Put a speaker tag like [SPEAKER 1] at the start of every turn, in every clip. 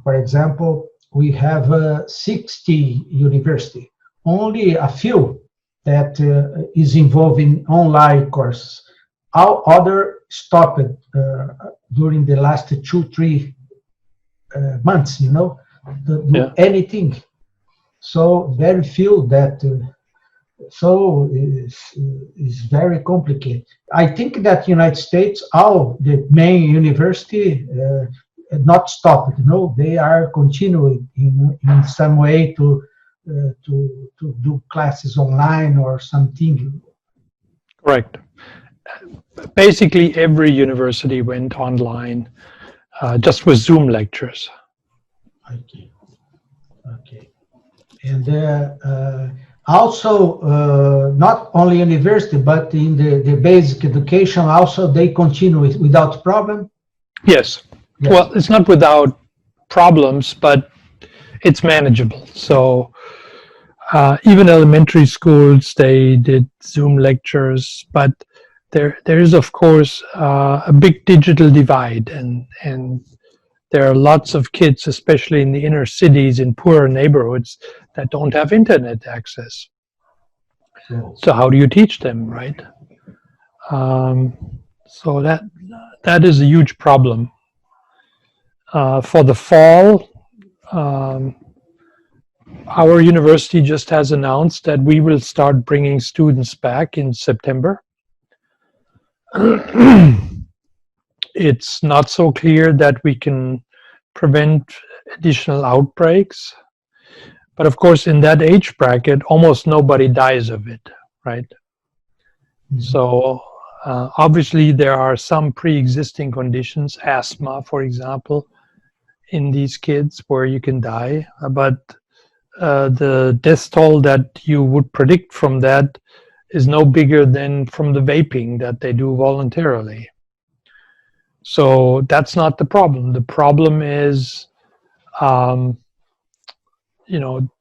[SPEAKER 1] For example, we have 60 university, only a few that is involved in online courses. All other stopped during the last 2-3 months, to do anything. So very few that, so is very complicated. I think that United States, all the main university not stopped, they are continuing in some way to do classes online or something.
[SPEAKER 2] Correct. Basically, every university went online just with Zoom lectures.
[SPEAKER 1] Okay. Okay. And also, not only university, but in the basic education, also they continue without problem?
[SPEAKER 2] Yes. Well, it's not without problems, but it's manageable. So even elementary schools, they did Zoom lectures, but there is, of course, a big digital divide, and there are lots of kids, especially in the inner cities, in poorer neighborhoods, that don't have internet access. So how do you teach them, right? So that is a huge problem. For the fall, our university just has announced that we will start bringing students back in September. It's not so clear that we can prevent additional outbreaks. But of course, in that age bracket, almost nobody dies of it, right? Mm-hmm. So obviously there are some pre-existing conditions, asthma, for example, in these kids where you can die. But the death toll that you would predict from that is no bigger than from the vaping that they do voluntarily. So that's not the problem. The problem is,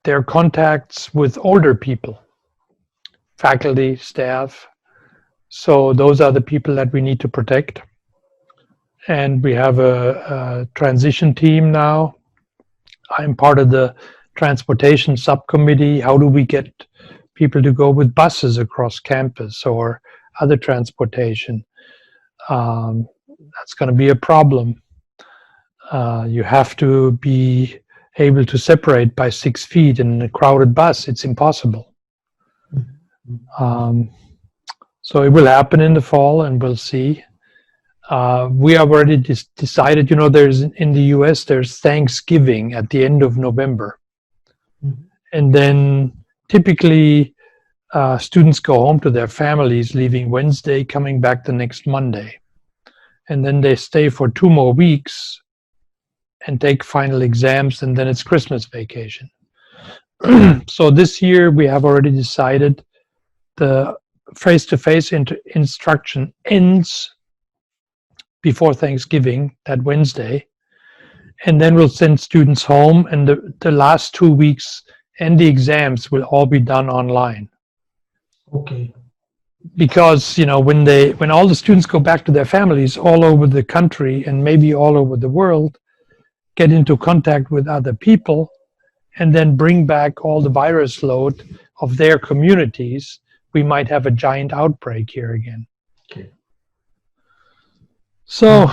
[SPEAKER 2] their contacts with older people, faculty, staff. So those are the people that we need to protect. And we have a transition team now. I'm part of the transportation subcommittee. How do we get people to go with buses across campus or other transportation? That's going to be a problem. You have to be able to separate by 6 feet in a crowded bus. It's impossible. So it will happen in the fall, and we'll see. We have already decided, there's in the US, there's Thanksgiving at the end of November. Mm-hmm. And then typically students go home to their families, leaving Wednesday, coming back the next Monday. And then they stay for 2 more weeks and take final exams, and then it's Christmas vacation. So this year we have already decided the face-to-face instruction ends before Thanksgiving, that Wednesday, and then we'll send students home, and the last 2 weeks and the exams will all be done online.
[SPEAKER 1] Okay.
[SPEAKER 2] Because when all the students go back to their families all over the country and maybe all over the world, get into contact with other people, and then bring back all the virus load of their communities, we might have a giant outbreak here again.
[SPEAKER 1] Okay.
[SPEAKER 2] So,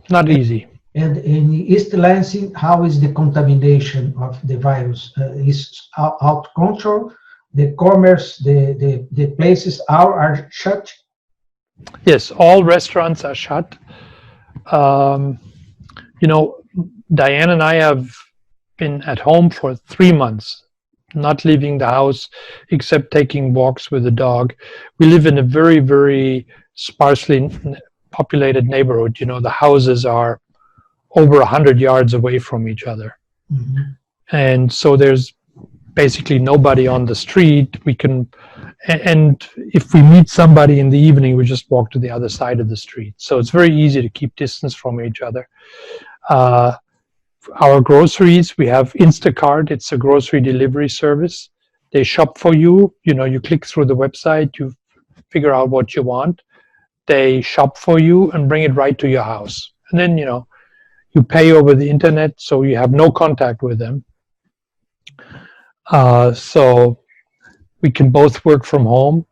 [SPEAKER 2] not easy.
[SPEAKER 1] And in East Lansing, how is the contamination of the virus? Is out of control? The commerce, the places are shut?
[SPEAKER 2] Yes, all restaurants are shut. Diane and I have been at home for 3 months, not leaving the house except taking walks with the dog. We live in a very, very sparsely populated neighborhood. The houses are over 100 yards away from each other. Mm-hmm. And so there's basically nobody on the street. And if we meet somebody in the evening, we just walk to the other side of the street. So it's very easy to keep distance from each other. Our groceries, we have Instacart. It's a grocery delivery service. They shop for you. You click through the website, you figure out what you want. They shop for you and bring it right to your house. And then, You pay over the internet, so you have no contact with them. So we can both work from home.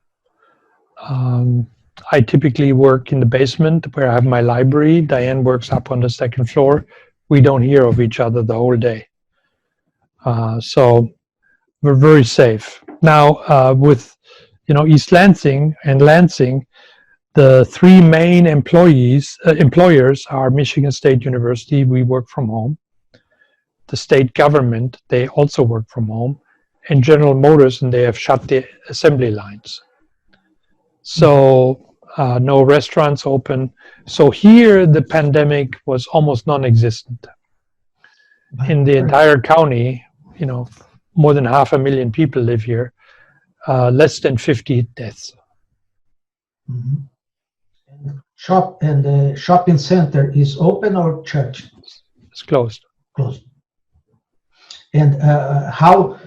[SPEAKER 2] I typically work in the basement where I have my library. Diane works up on the second floor. We don't hear of each other the whole day. So we're very safe. Now, with East Lansing and Lansing, the three main employers are Michigan State University, we work from home. The state government, they also work from home. And General Motors, and they have shut the assembly lines. So no restaurants open. So here the pandemic was almost non-existent. In the entire county, more than 500,000 people live here, less than 50 deaths.
[SPEAKER 1] Mm-hmm. And the shopping center is open or church?
[SPEAKER 2] It's closed.
[SPEAKER 1] Closed. And how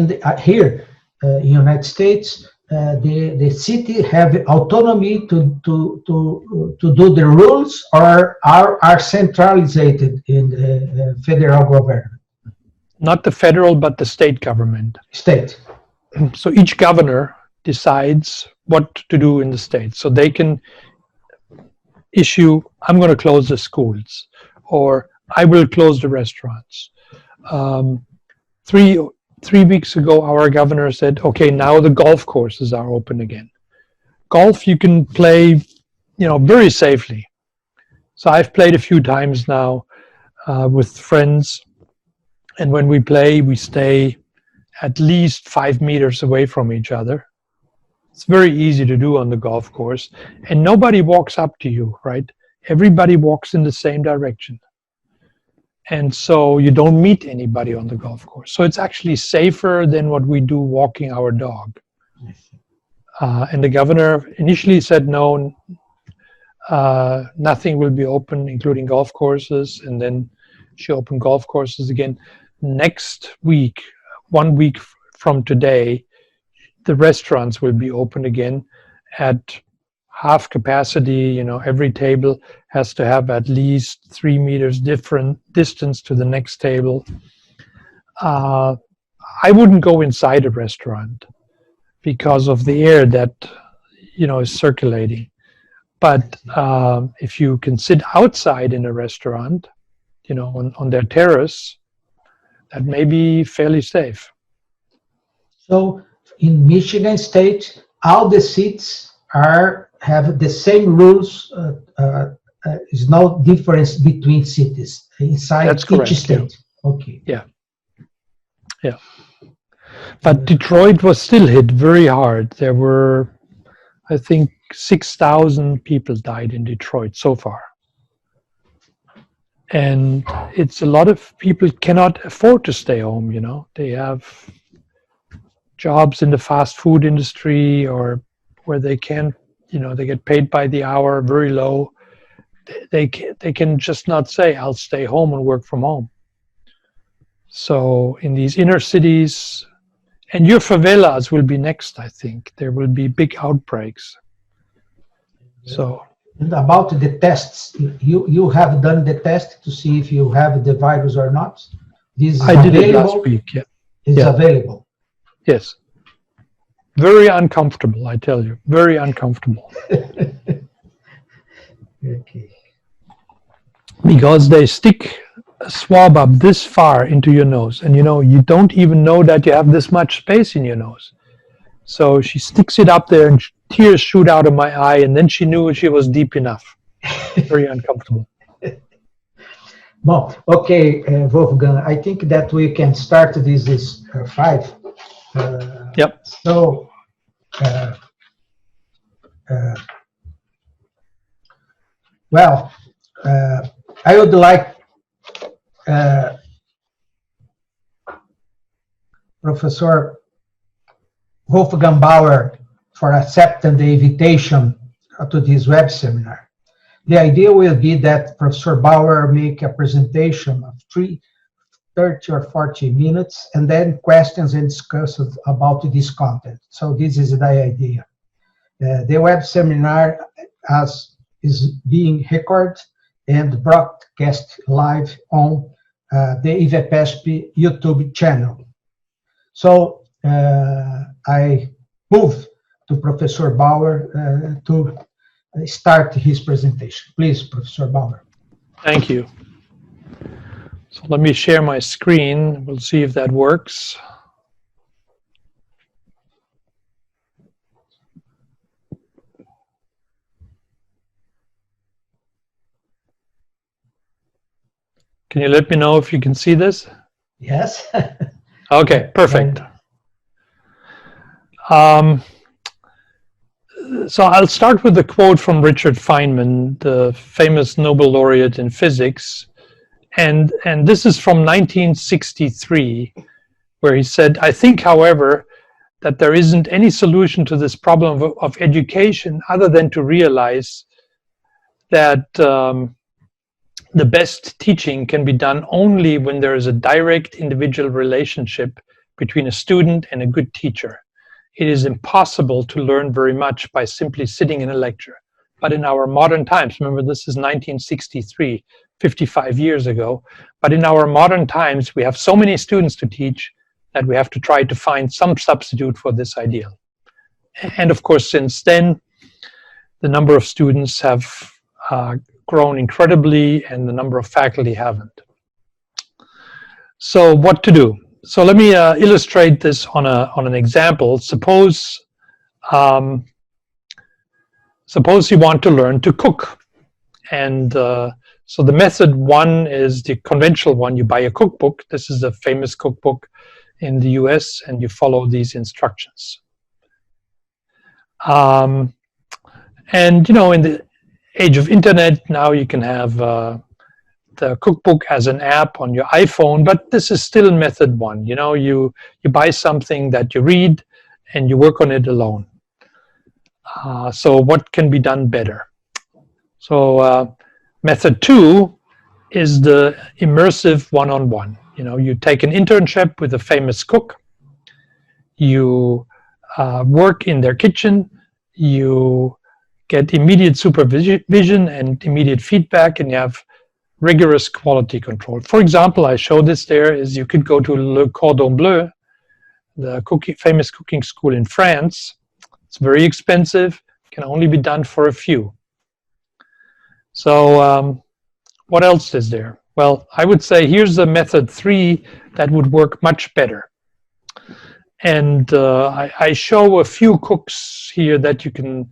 [SPEAKER 1] here in United States, the city have autonomy to do the rules, or are centralized in the federal government?
[SPEAKER 2] Not the federal, but the state government.
[SPEAKER 1] State.
[SPEAKER 2] So each governor decides what to do in the state. So they can issue, I'm going to close the schools, or I will close the restaurants. 3 weeks ago, our governor said, okay, now the golf courses are open again. Golf you can play, very safely. So I've played a few times now with friends. And when we play, we stay at least 5 meters away from each other. It's very easy to do on the golf course. And nobody walks up to you, right? Everybody walks in the same direction. And so you don't meet anybody on the golf course. So it's actually safer than what we do walking our dog. And the governor initially said, no, nothing will be open, including golf courses. And then she opened golf courses again. Next week, 1 week from today, the restaurants will be open again at half capacity. Every table has to have at least 3 meters different distance to the next table. I wouldn't go inside a restaurant because of the air that is circulating. But if you can sit outside in a restaurant, on their terrace, that may be fairly safe.
[SPEAKER 1] So in Michigan State, all the seats have the same rules. There's no difference between cities inside
[SPEAKER 2] That's correct,
[SPEAKER 1] each state.
[SPEAKER 2] Yeah.
[SPEAKER 1] Okay.
[SPEAKER 2] Yeah. But Detroit was still hit very hard. There were, I think, 6,000 people died in Detroit so far. And it's a lot of people cannot afford to stay home, They have jobs in the fast food industry, or where they can't, they get paid by the hour, very low. They can just not say, I'll stay home and work from home. So in these inner cities, and your favelas will be next, I think. There will be big outbreaks. So.
[SPEAKER 1] And about the tests, you have done the test to see if you have the virus or not? This is
[SPEAKER 2] I did it last week, yeah.
[SPEAKER 1] It's available.
[SPEAKER 2] Yes. Very uncomfortable, I tell you. Very uncomfortable.
[SPEAKER 1] Okay.
[SPEAKER 2] Because they stick a swab up this far into your nose, and you don't even know that you have this much space in your nose. So she sticks it up there, and tears shoot out of my eye, and then she knew she was deep enough. Very uncomfortable.
[SPEAKER 1] Well, okay, Wolfgang, I think that we can start. This is 5.
[SPEAKER 2] Yep.
[SPEAKER 1] So, well, I would like Professor Wolfgang BAUER for accepting the invitation to this web seminar. The idea will be that Professor BAUER make a presentation of 30 or 40 minutes, and then questions and discussions about this content. So this is the idea. The web seminar is being recorded, and broadcast live on the IVEPESP YouTube channel. So I move to Professor Bauer to start his presentation. Please, Professor Bauer.
[SPEAKER 2] Thank you. So let me share my screen. We'll see if that works. Can you let me know if you can see this?
[SPEAKER 1] Yes.
[SPEAKER 2] Okay, perfect. So I'll start with a quote from Richard Feynman, the famous Nobel laureate in physics. And this is from 1963, where he said, "I think, however, that there isn't any solution to this problem of education other than to realize that the best teaching can be done only when there is a direct individual relationship between a student and a good teacher. It is impossible to learn very much by simply sitting in a lecture. But in our modern times," remember this is 1963, 55 years ago, "but in our modern times we have so many students to teach that we have to try to find some substitute for this ideal." And of course, since then, the number of students have grown incredibly, and the number of faculty haven't. So what to do? So let me illustrate this on an example. Suppose you want to learn to cook, and so the method one is the conventional one. You buy a cookbook. This is a famous cookbook in the US, and you follow these instructions. And you know, in the age of internet now, you can have the cookbook as an app on your iPhone, but this is still method one. You know, you buy something that you read and you work on it alone. So what can be done better? So method two is the immersive one-on-one. You know, you take an internship with a famous cook, you work in their kitchen, you get immediate supervision and immediate feedback, and you have rigorous quality control. For example, I show this there, is you could go to Le Cordon Bleu, the famous cooking school in France. It's very expensive, can only be done for a few. So what else is there? Well, I would say here's the method three that would work much better. And I show a few cooks here that you can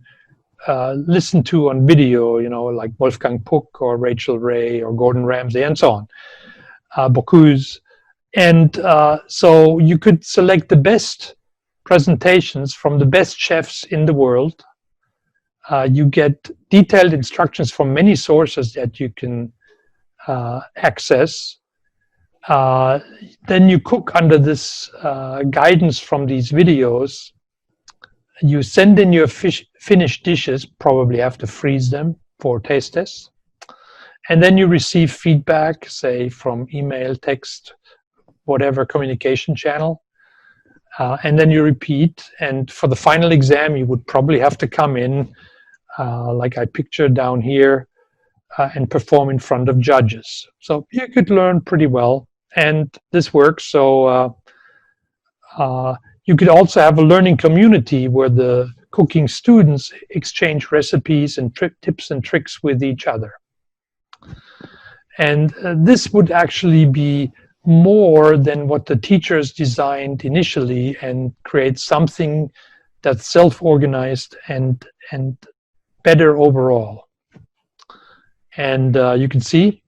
[SPEAKER 2] listen to on video, you know, like Wolfgang Puck or Rachel Ray or Gordon Ramsay and so on, Bocuse. And so you could select the best presentations from the best chefs in the world. You get detailed instructions from many sources that you can access. Then you cook under this guidance from these videos. You send in your finished dishes, probably have to freeze them for taste tests. And then you receive feedback, say from email, text, whatever communication channel. And then you repeat. And for the final exam, you would probably have to come in, like I pictured down here, and perform in front of judges. So you could learn pretty well. And this works. So you could also have a learning community where the cooking students exchange recipes and tips and tricks with each other. And this would actually be more than what the teachers designed initially, and create something that's self-organized and better overall. And you can see,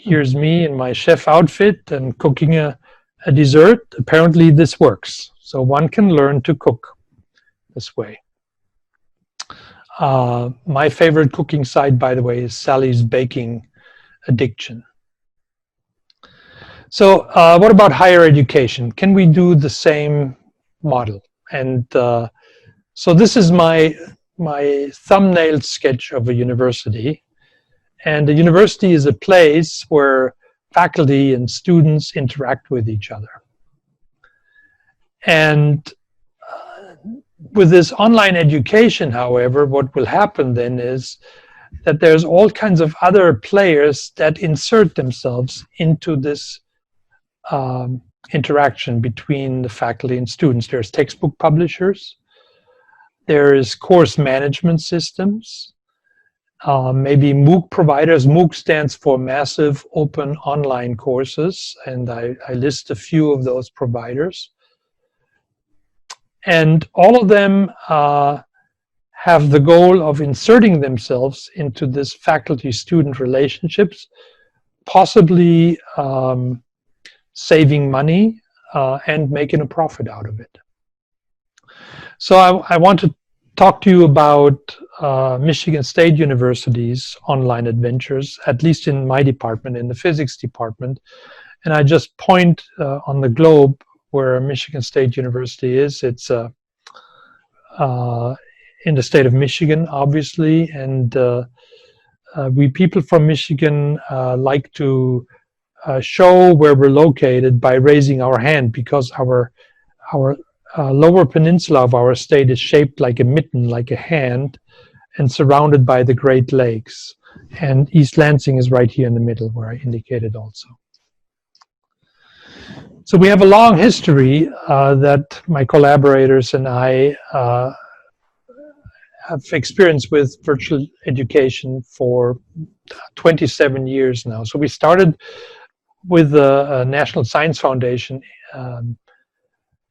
[SPEAKER 2] here's me in my chef outfit and cooking a dessert. Apparently this works. So one can learn to cook this way. My favorite cooking site, by the way, is Sally's Baking Addiction. So what about higher education? Can we do the same model? And so this is my thumbnail sketch of a university. And a university is a place where faculty and students interact with each other. And with this online education, however, what will happen then is that there's all kinds of other players that insert themselves into this interaction between the faculty and students. There's textbook publishers, there is course management systems, maybe MOOC providers. MOOC stands for Massive Open Online Courses, and I list a few of those providers. And all of them have the goal of inserting themselves into this faculty-student relationships, possibly saving money and making a profit out of it. So I want to talk to you about Michigan State University's online adventures, at least in my department, in the physics department. And I just point on the globe where Michigan State University is. It's in the state of Michigan, obviously, and we people from Michigan like to show where we're located by raising our hand, because our lower peninsula of our state is shaped like a mitten, like a hand, and surrounded by the Great Lakes. And East Lansing is right here in the middle, where I indicated also. So we have a long history that my collaborators and I have experience with virtual education for 27 years now. So we started with the National Science Foundation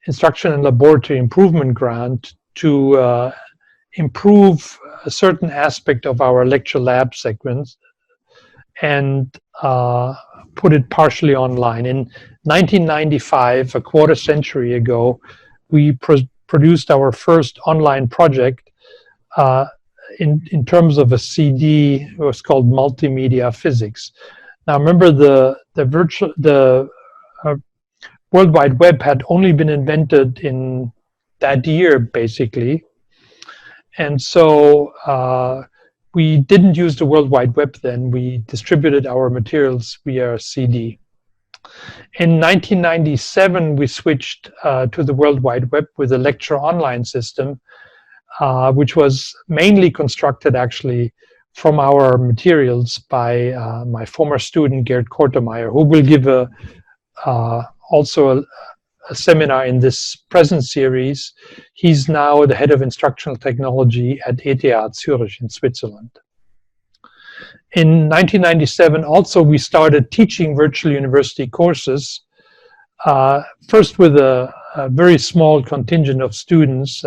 [SPEAKER 2] Instruction and Laboratory Improvement Grant to improve a certain aspect of our lecture lab segments and put it partially online. In 1995, a quarter century ago, we produced our first online project in terms of a CD. It was called Multimedia Physics. Now remember, the World Wide Web had only been invented in that year, basically. And so we didn't use the World Wide Web then. We distributed our materials via CD. In 1997, we switched to the World Wide Web with a lecture online system, which was mainly constructed actually from our materials by my former student, Gerd Kortemeyer, who will give also a seminar in this present series. He's now the head of instructional technology at ETH Zurich in Switzerland. In 1997, also, we started teaching virtual university courses, first with a very small contingent of students.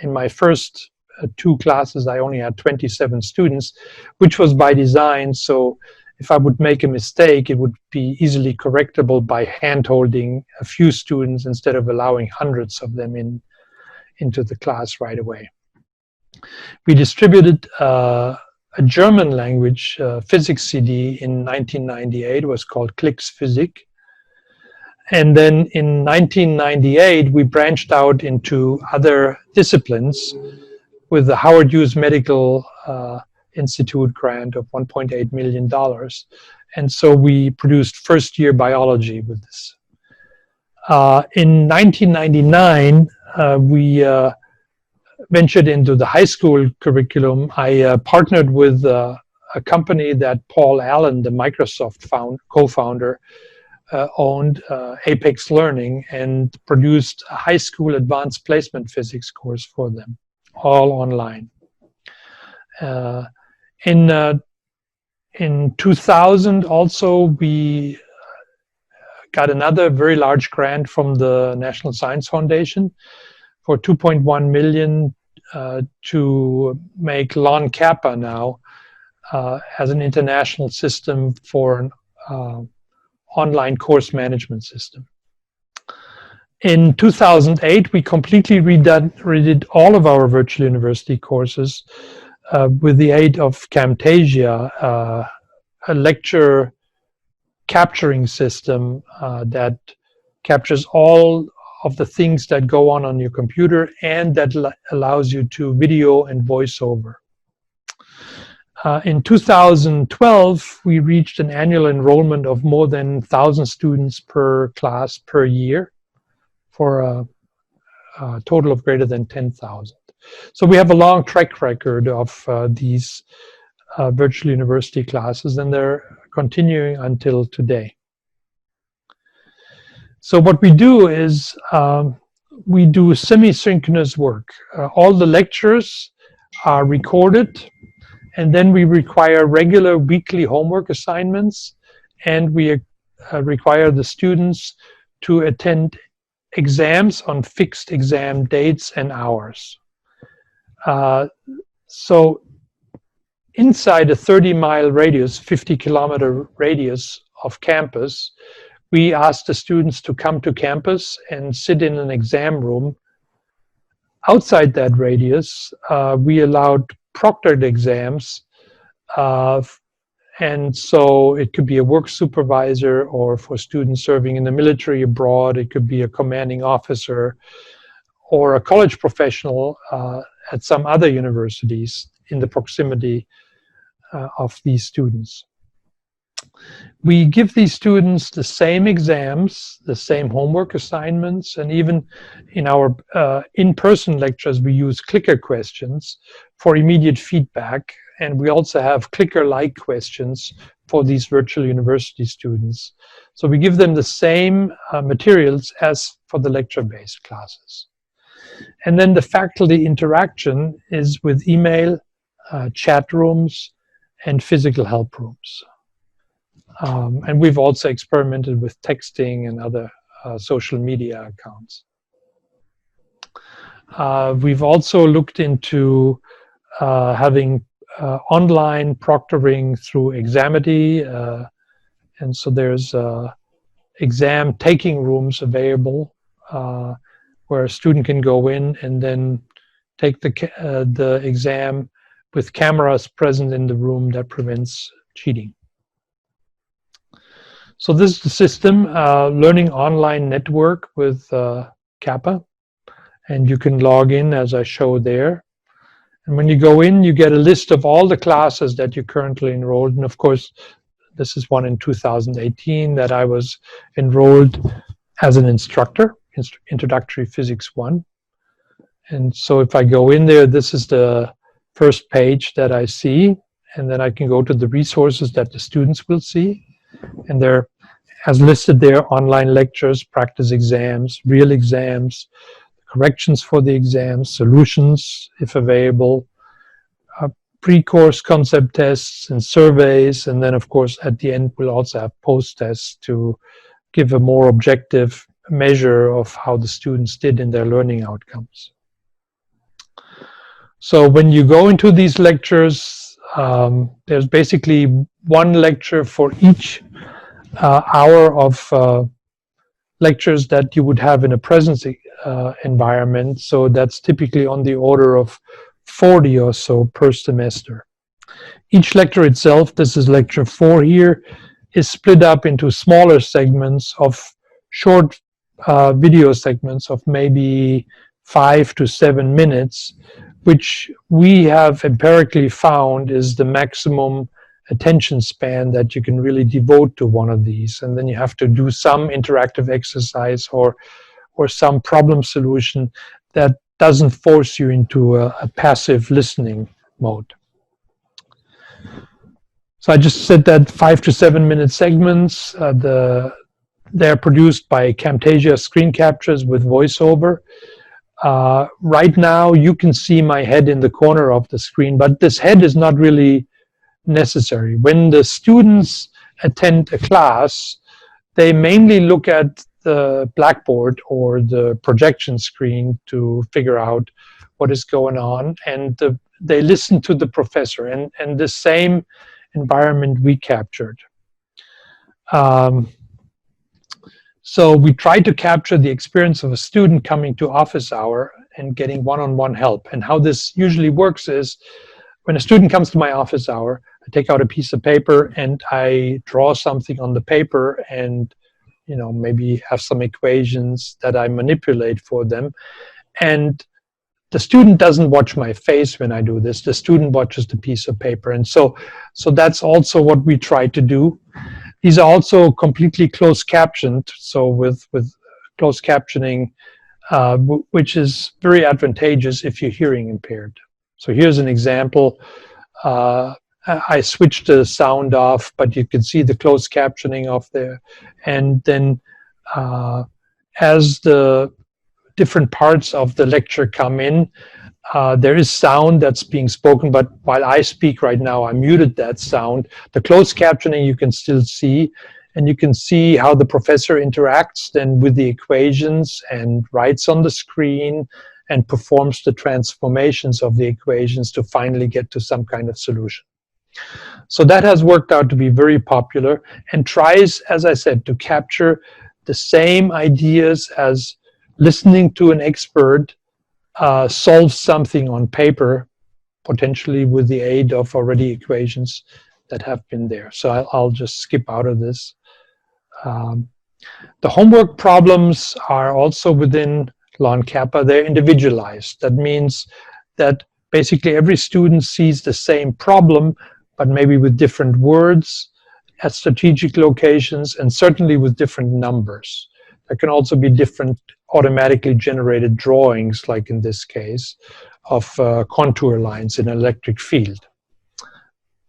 [SPEAKER 2] In my first 2 classes, I only had 27 students, which was by design. So if I would make a mistake, it would be easily correctable by hand-holding a few students instead of allowing hundreds of them into the class right away. We distributed a German language physics CD in 1998. It was called Klicks Physik. And then in 1998, we branched out into other disciplines with the Howard Hughes Medical Institute grant of $1.8 million. And so we produced first-year biology with this. In 1999, we ventured into the high school curriculum. I partnered with a company that Paul Allen, the Microsoft co-founder, owned, Apex Learning, and produced a high school advanced placement physics course for them, all online. In 2000 also, we got another very large grant from the National Science Foundation for $2.1 million to make LON Kappa now as an international system for an online course management system. In 2008, we completely redid all of our virtual university courses with the aid of Camtasia, a lecture capturing system that captures all of the things that go on your computer and that allows you to video and voice over. In 2012, we reached an annual enrollment of more than 1,000 students per class per year for a total of greater than 10,000. So we have a long track record of these virtual university classes, and they're continuing until today. So what we do is we do semi-synchronous work. All the lectures are recorded, and then we require regular weekly homework assignments, and we require the students to attend exams on fixed exam dates and hours. So inside a 30-mile radius, 50-kilometer radius of campus, we asked the students to come to campus and sit in an exam room. Outside that radius, we allowed proctored exams, and so it could be a work supervisor, or for students serving in the military abroad, it could be a commanding officer or a college professional at some other universities in the proximity of these students. We give these students the same exams, the same homework assignments, and even in our in-person lectures, we use clicker questions for immediate feedback. And we also have clicker-like questions for these virtual university students. So we give them the same materials as for the lecture-based classes. And then the faculty interaction is with email, chat rooms, and physical help rooms. And we've also experimented with texting and other social media accounts. We've also looked into having online proctoring through Examity, and so there's exam taking rooms available where a student can go in and then take the exam with cameras present in the room that prevents cheating. So this is the system, learning online network with Kappa, and you can log in as I show there. And when you go in, you get a list of all the classes that you're currently enrolled in. Of course, this is one in 2018 that I was enrolled as an instructor, Introductory Physics 1. And so if I go in there, this is the first page that I see, and then I can go to the resources that the students will see. And there, as listed there, online lectures, practice exams, real exams, corrections for the exams, solutions if available, pre-course concept tests and surveys, and then of course at the end we'll also have post-tests to give a more objective measure of how the students did in their learning outcomes. So when you go into these lectures, there's basically one lecture for each hour of lectures that you would have in a presence environment. So that's typically on the order of 40 or so per semester. Each lecture itself, this is lecture 4 here, is split up into smaller segments of short video segments of maybe 5 to 7 minutes, which we have empirically found is the maximum attention span that you can really devote to one of these. And then you have to do some interactive exercise or some problem solution that doesn't force you into a passive listening mode. So I just said that 5 to 7 minute segments, they're produced by Camtasia screen captures with voiceover. Right now you can see my head in the corner of the screen, but this head is not really necessary. When the students attend a class, they mainly look at the blackboard or the projection screen to figure out what is going on, and they listen to the professor, and the same environment we captured. So we try to capture the experience of a student coming to office hour and getting one-on-one help. And how this usually works is when a student comes to my office hour, I take out a piece of paper and I draw something on the paper and maybe have some equations that I manipulate for them. And the student doesn't watch my face when I do this. The student watches the piece of paper. And so that's also what we try to do. These are also completely closed captioned, so with closed captioning, which is very advantageous if you're hearing impaired. So here's an example. I switched the sound off, but you can see the closed captioning off there. And then as the different parts of the lecture come in, there is sound that's being spoken, but while I speak right now, I muted that sound. The closed captioning you can still see, and you can see how the professor interacts then with the equations and writes on the screen and performs the transformations of the equations to finally get to some kind of solution. So that has worked out to be very popular and tries, as I said, to capture the same ideas as listening to an expert solve something on paper, potentially with the aid of already equations that have been there. So I'll just skip out of this. The homework problems are also within Lon Kappa. They're individualized. That means that basically every student sees the same problem, but maybe with different words at strategic locations and certainly with different numbers. There can also be different automatically generated drawings, like in this case, of contour lines in an electric field.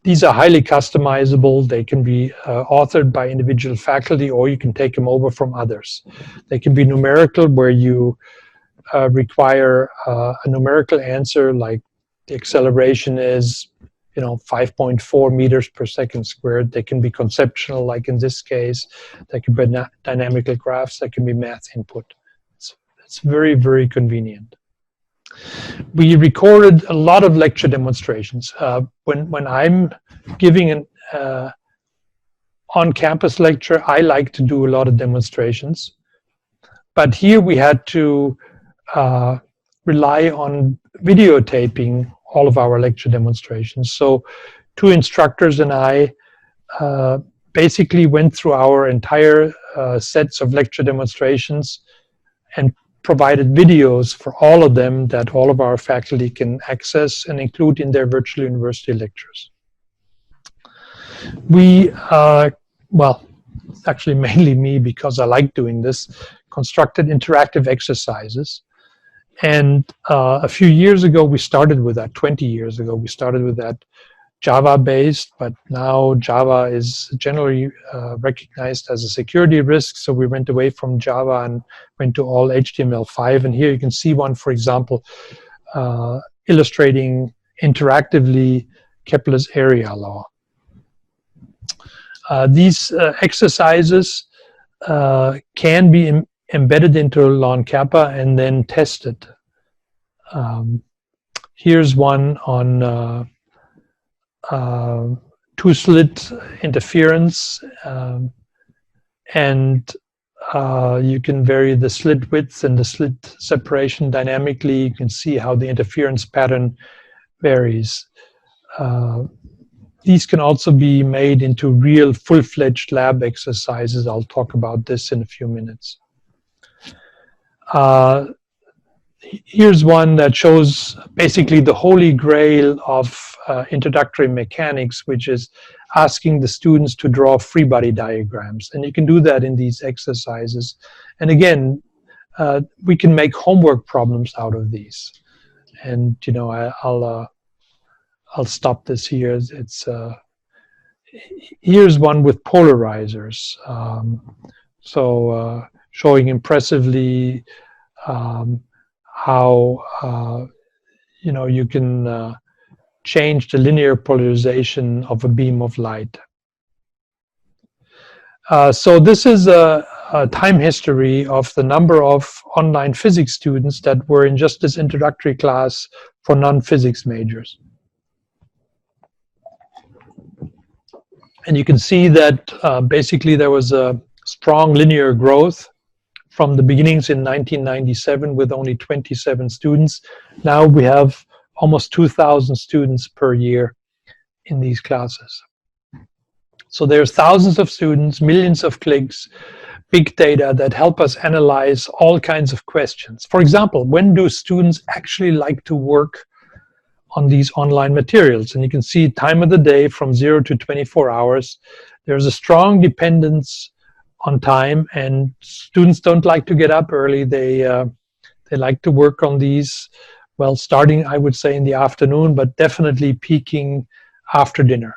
[SPEAKER 2] These are highly customizable. They can be authored by individual faculty, or you can take them over from others. They can be numerical, where you require a numerical answer, like the acceleration is 5.4 meters per second squared. They can be conceptual, like in this case. They can be dynamical graphs. They can be math input. It's very, very convenient. We recorded a lot of lecture demonstrations. When I'm giving an on-campus lecture, I like to do a lot of demonstrations. But here we had to rely on videotaping all of our lecture demonstrations. So 2 instructors and I basically went through our entire sets of lecture demonstrations and provided videos for all of them that all of our faculty can access and include in their virtual university lectures. We, well, actually mainly me, because I like doing this, constructed interactive exercises. And a few years ago, we started with that, 20 years ago, we started with that Java-based, but now Java is generally recognized as a security risk, so we went away from Java and went to all HTML5. And here you can see one, for example, illustrating interactively Kepler's area law. These exercises can be embedded into Lon Kappa and then tested. Here's one on two-slit interference, and you can vary the slit width and the slit separation dynamically. You can see how the interference pattern varies. These can also be made into real full-fledged lab exercises. I'll talk about this in a few minutes. Here's one that shows basically the holy grail of introductory mechanics, which is asking the students to draw free body diagrams. And you can do that in these exercises. And again, we can make homework problems out of these. And I'll stop this here. It's here's one with polarizers. Showing impressively how you can change the linear polarization of a beam of light. So this is a time history of the number of online physics students that were in just this introductory class for non-physics majors. And you can see that basically there was a strong linear growth from the beginnings in 1997 with only 27 students. Now we have almost 2,000 students per year in these classes. So there's thousands of students, millions of clicks, big data that help us analyze all kinds of questions. For example, when do students actually like to work on these online materials? And you can see time of the day from 0 to 24 hours. There's a strong dependence on time, and students don't like to get up early. They like to work on these, well, starting, I would say, in the afternoon, but definitely peaking after dinner.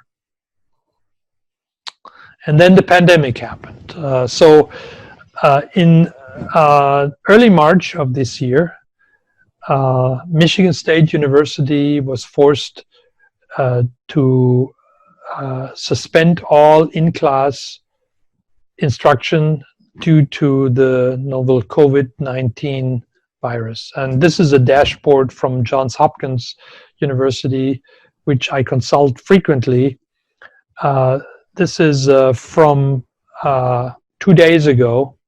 [SPEAKER 2] And then the pandemic happened. In early March of this year, Michigan State University was forced to suspend all in-class instruction due to the novel COVID-19 virus. And this is a dashboard from Johns Hopkins University, which I consult frequently. This is from 2 days ago,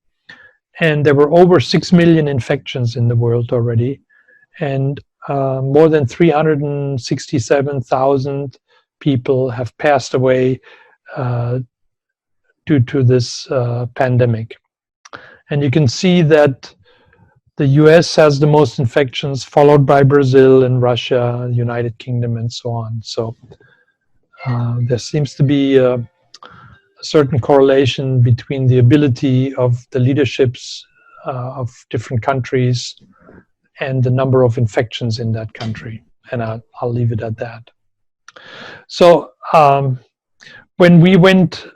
[SPEAKER 2] and there were over 6 million infections in the world already, and more than 367,000 people have passed away due to this pandemic. And you can see that the US has the most infections, followed by Brazil and Russia, United Kingdom, and so on. So there seems to be a certain correlation between the ability of the leaderships of different countries and the number of infections in that country. And I'll leave it at that. So when we went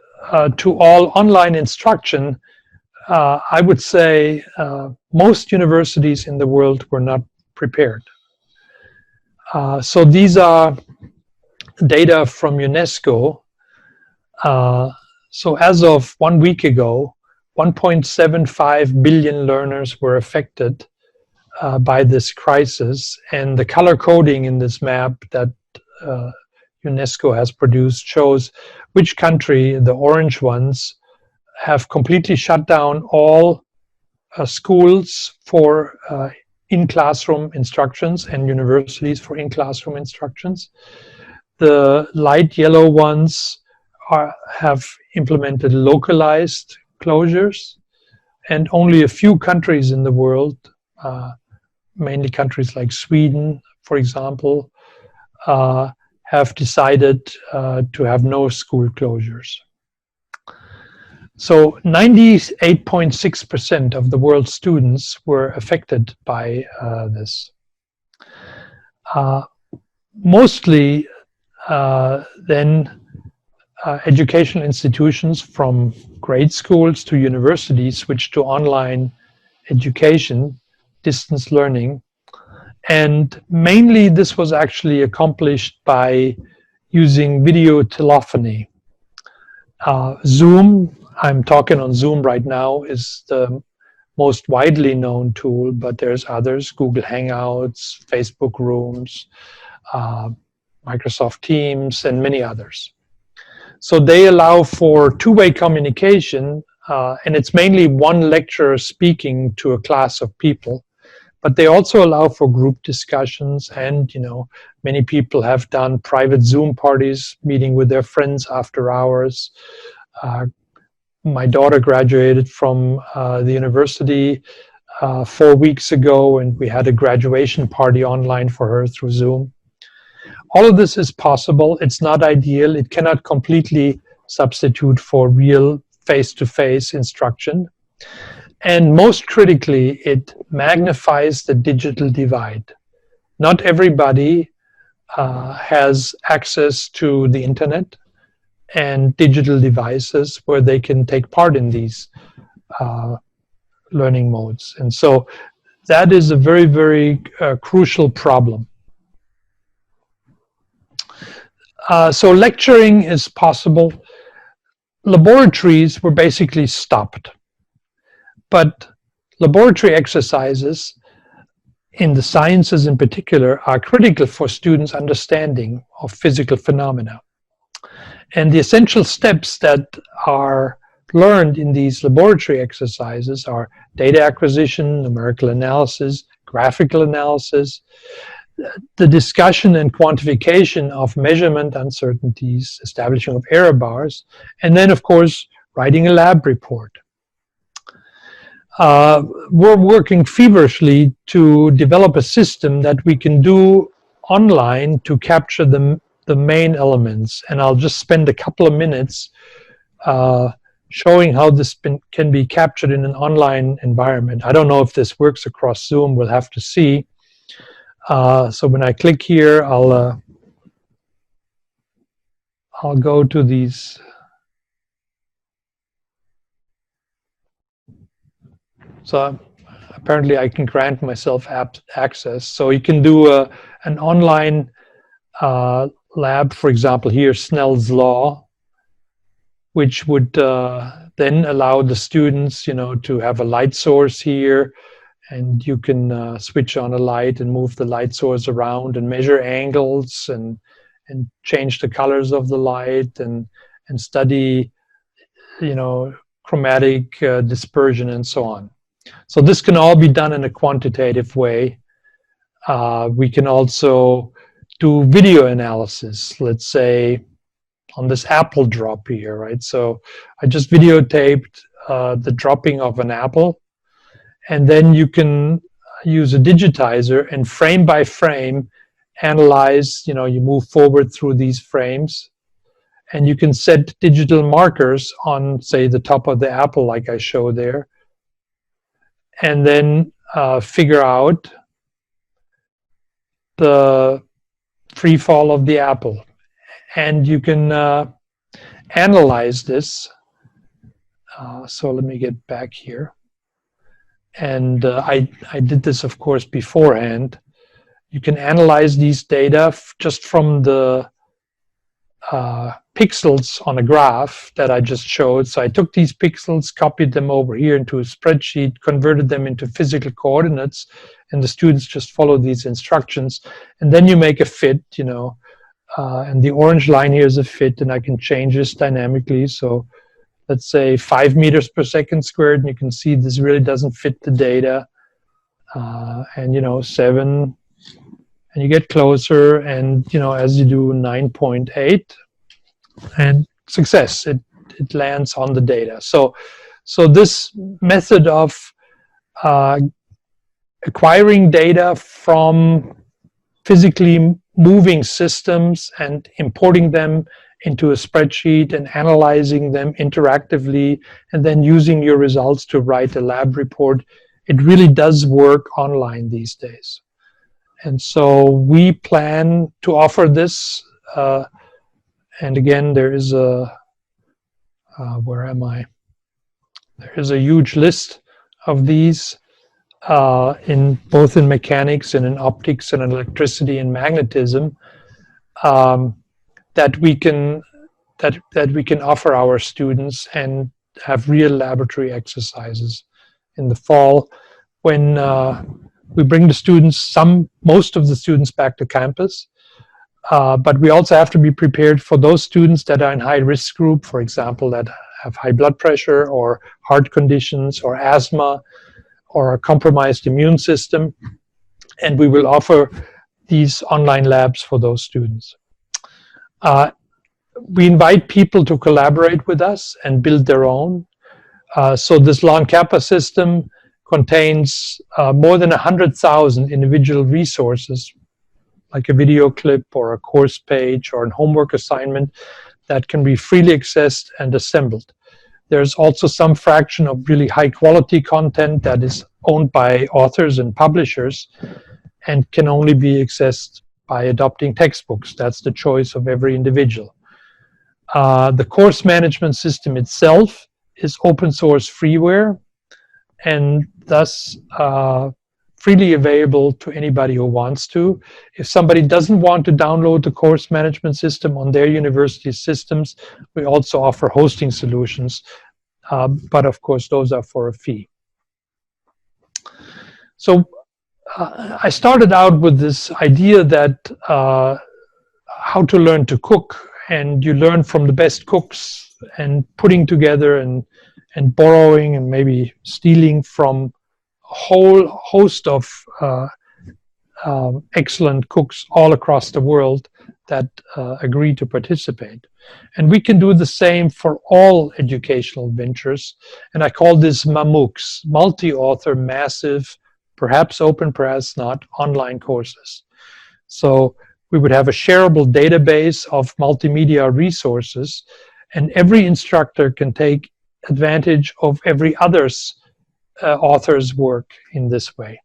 [SPEAKER 2] to all online instruction, I would say most universities in the world were not prepared. So these are data from UNESCO. So as of 1 week ago, 1.75 billion learners were affected by this crisis, and the color coding in this map that UNESCO has produced shows which country, the orange ones, have completely shut down all schools for in-classroom instructions and universities for in-classroom instructions. The light yellow ones have implemented localized closures, and only a few countries in the world, mainly countries like Sweden, for example, have decided to have no school closures. So 98.6% of the world's students were affected by this. Mostly then educational institutions from grade schools to universities switched to online education, distance learning. And mainly this was actually accomplished by using video telephony. Zoom, I'm talking on Zoom right now, is the most widely known tool, but there's others, Google Hangouts, Facebook Rooms, Microsoft Teams, and many others. So they allow for two-way communication, and it's mainly one lecturer speaking to a class of people. But they also allow for group discussions, and many people have done private Zoom parties, meeting with their friends after hours. My daughter graduated from the university 4 weeks ago, and we had a graduation party online for her through Zoom. All of this is possible. It's not ideal. It cannot completely substitute for real face-to-face instruction. And most critically, it magnifies the digital divide. Not everybody has access to the internet and digital devices where they can take part in these learning modes. And so that is a very, very crucial problem. So lecturing is possible. Laboratories were basically stopped. But laboratory exercises, in the sciences in particular, are critical for students' understanding of physical phenomena. And the essential steps that are learned in these laboratory exercises are data acquisition, numerical analysis, graphical analysis, the discussion and quantification of measurement uncertainties, establishing of error bars, and then, of course, writing a lab report. We're working feverishly to develop a system that we can do online to capture the main elements. And I'll just spend a couple of minutes showing how this can be captured in an online environment. I don't know if this works across Zoom. We'll have to see. So when I click here, I'll I'll go to these. So apparently I can grant myself access. So you can do an online lab, for example, here, Snell's Law, which would then allow the students, to have a light source here, and you can switch on a light and move the light source around and measure angles and change the colors of the light and study, chromatic dispersion and so on. So this can all be done in a quantitative way. We can also do video analysis, let's say on this apple drop here, right? So I just videotaped the dropping of an apple, and then you can use a digitizer and frame by frame analyze, you move forward through these frames, and you can set digital markers on, say, the top of the apple like I showed there, and then figure out the free fall of the apple. And you can analyze this. So let me get back here. And I did this, of course, beforehand. You can analyze these data just from the pixels on a graph that I just showed. So I took these pixels, copied them over here into a spreadsheet, converted them into physical coordinates, and the students just follow these instructions. And then you make a fit, and the orange line here is a fit, and I can change this dynamically. So let's say 5 meters per second squared, and you can see this really doesn't fit the data. And 7, and you get closer, and as you do 9.8, and success, it lands on the data. So this method of acquiring data from physically moving systems and importing them into a spreadsheet and analyzing them interactively, and then using your results to write a lab report, it really does work online these days. And so we plan to offer this. And again, there is a, where am I? There is a huge list of these both in mechanics and in optics and in electricity and magnetism that we can offer our students and have real laboratory exercises in the fall when we bring the students, most of the students, back to campus. But we also have to be prepared for those students that are in high risk group, for example, that have high blood pressure or heart conditions or asthma or a compromised immune system. And we will offer these online labs for those students. We invite people to collaborate with us and build their own. So this Lawn Kappa system contains more than 100,000 individual resources, like a video clip or a course page or a homework assignment that can be freely accessed and assembled. There's also some fraction of really high quality content that is owned by authors and publishers and can only be accessed by adopting textbooks. That's the choice of every individual. The course management system itself is open source freeware, and thus freely available to anybody who wants to. If somebody doesn't want to download the course management system on their university systems, we also offer hosting solutions, but of course those are for a fee. So I started out with this idea that how to learn to cook, and you learn from the best cooks and putting together and borrowing and maybe stealing from a whole host of excellent cooks all across the world that agree to participate. And we can do the same for all educational ventures. And I call this MAMOOCs, multi-author, massive, perhaps open, perhaps not, online courses. So we would have a shareable database of multimedia resources, and every instructor can take advantage of every other's author's work in this way.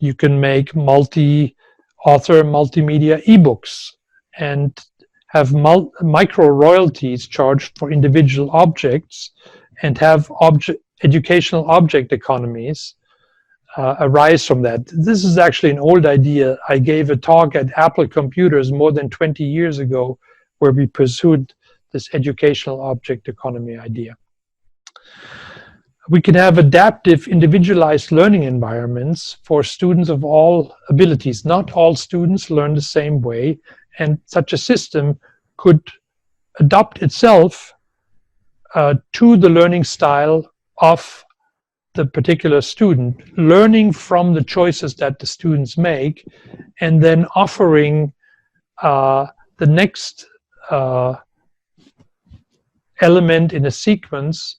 [SPEAKER 2] You can make multi-author, multimedia ebooks and have micro royalties charged for individual objects, and have educational object economies arise from that. This is actually an old idea. I gave a talk at Apple Computers more than 20 years ago where we pursued this educational object economy idea. We can have adaptive, individualized learning environments for students of all abilities. Not all students learn the same way, and such a system could adapt itself to the learning style of the particular student, learning from the choices that the students make, and then offering the next element in a sequence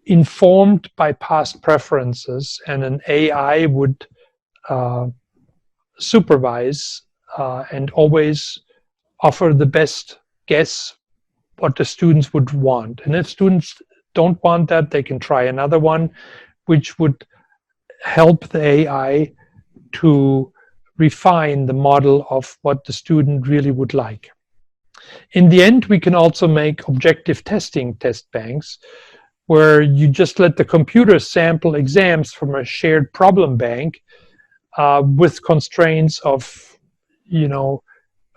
[SPEAKER 2] informed by past preferences, and an AI would supervise and always offer the best guess what the students would want. And if students don't want that, they can try another one, which would help the AI to refine the model of what the student really would like. In the end, we can also make objective testing test banks, where you just let the computer sample exams from a shared problem bank with constraints of,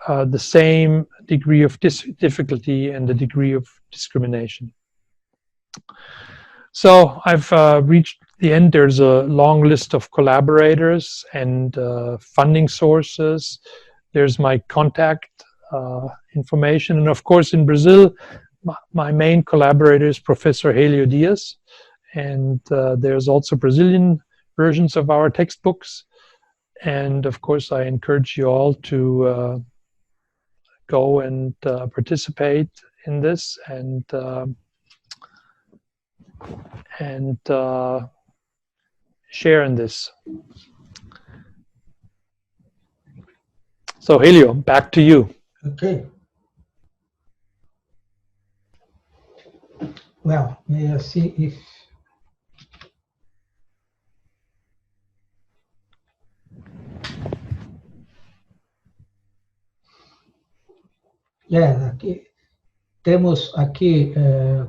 [SPEAKER 2] the same degree of difficulty and the degree of discrimination. So I've reached the end. There's a long list of collaborators and funding sources. There's my contact information. And of course, in Brazil, my main collaborator is Professor Helio Dias. And there's also Brazilian versions of our textbooks. And of course, I encourage you all to go and participate in this and share in this. So Helio, back to you.
[SPEAKER 1] Okay. Well, may I see if... aqui, temos aqui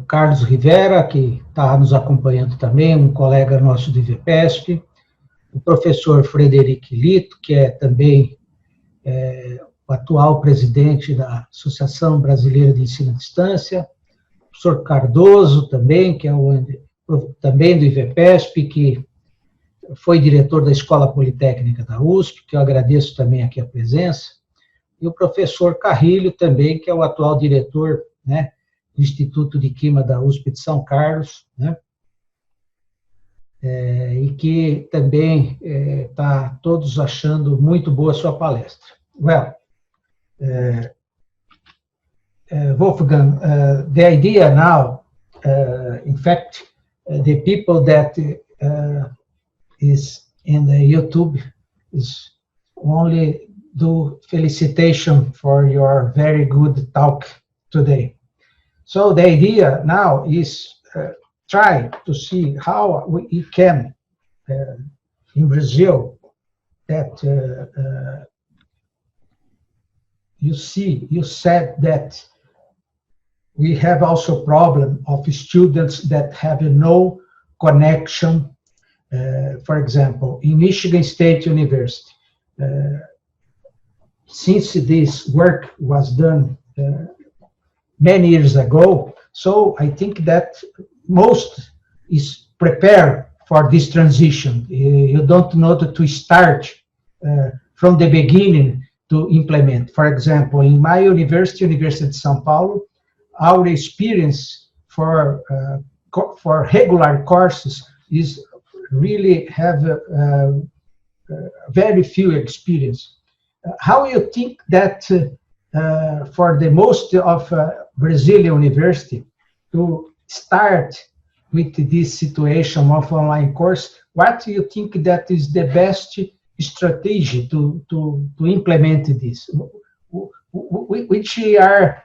[SPEAKER 1] Carlos Rivera, que está nos acompanhando também, um colega nosso do IVEPESP, o professor Frederico Lito, que é também o atual presidente da Associação Brasileira de Ensino à Distância, o professor Cardoso também, que é também do IVEPESP, que foi diretor da Escola Politécnica da USP, que eu agradeço também aqui a presença, e o professor Carrilho também, que é o atual diretor, né, do Instituto de Química da USP de São Carlos, né, e que também está todos achando muito boa a sua palestra. Well, Wolfgang, the idea now, in fact, the people that is in the YouTube is only do felicitation for your very good talk today. So the idea now is try to see how we can, in Brazil, that you said that we have also problem of students that have no connection, for example, in Michigan State University. Since this work was done many years ago, so I think that most is prepared for this transition. You don't know to start from the beginning to implement. For example, in my university, University of São Paulo, our experience for regular courses is really have very few experience. How you think that for the most of Brazilian university to start with this situation of online course, what do you think that is the best strategy to implement this? Which are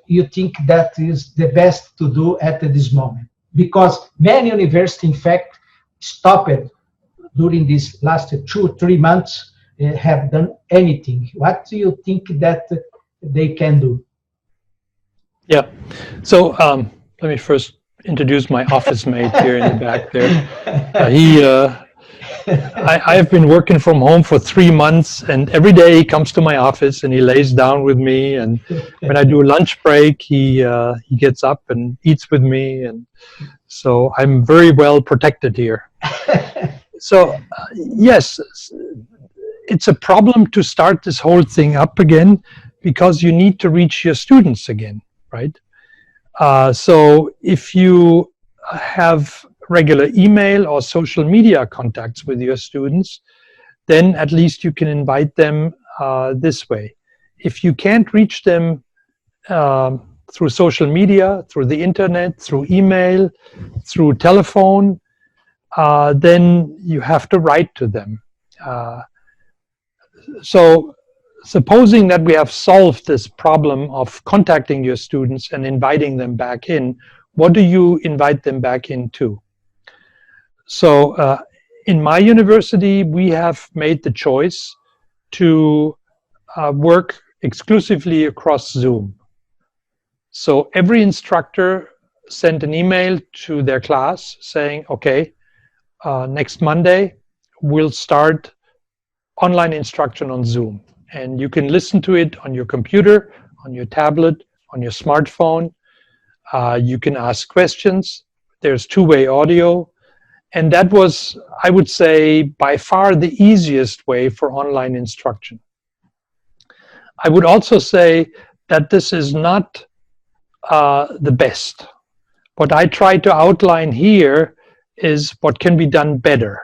[SPEAKER 1] you think that is the best to do at this moment? Because many universities, in fact, stopped during these last 2 or 3 months, have done anything. What do you think that they can do?
[SPEAKER 2] Yeah. So let me first introduce my office mate here in the back there. I've been working from home for 3 months, and every day he comes to my office and he lays down with me. And when I do a lunch break, he gets up and eats with me, and so I'm very well protected here. So yes, it's a problem to start this whole thing up again because you need to reach your students again, right? So if you have regular email or social media contacts with your students, then at least you can invite them this way. If you can't reach them through social media, through the internet, through email, through telephone, then you have to write to them. So supposing that we have solved this problem of contacting your students and inviting them back in, what do you invite them back into? So in my university, we have made the choice to work exclusively across Zoom. So every instructor sent an email to their class saying, okay, next Monday, we'll start online instruction on Zoom. And you can listen to it on your computer, on your tablet, on your smartphone. You can ask questions. There's two-way audio. And that was, I would say, by far the easiest way for online instruction. I would also say that this is not the best. What I try to outline here is what can be done better.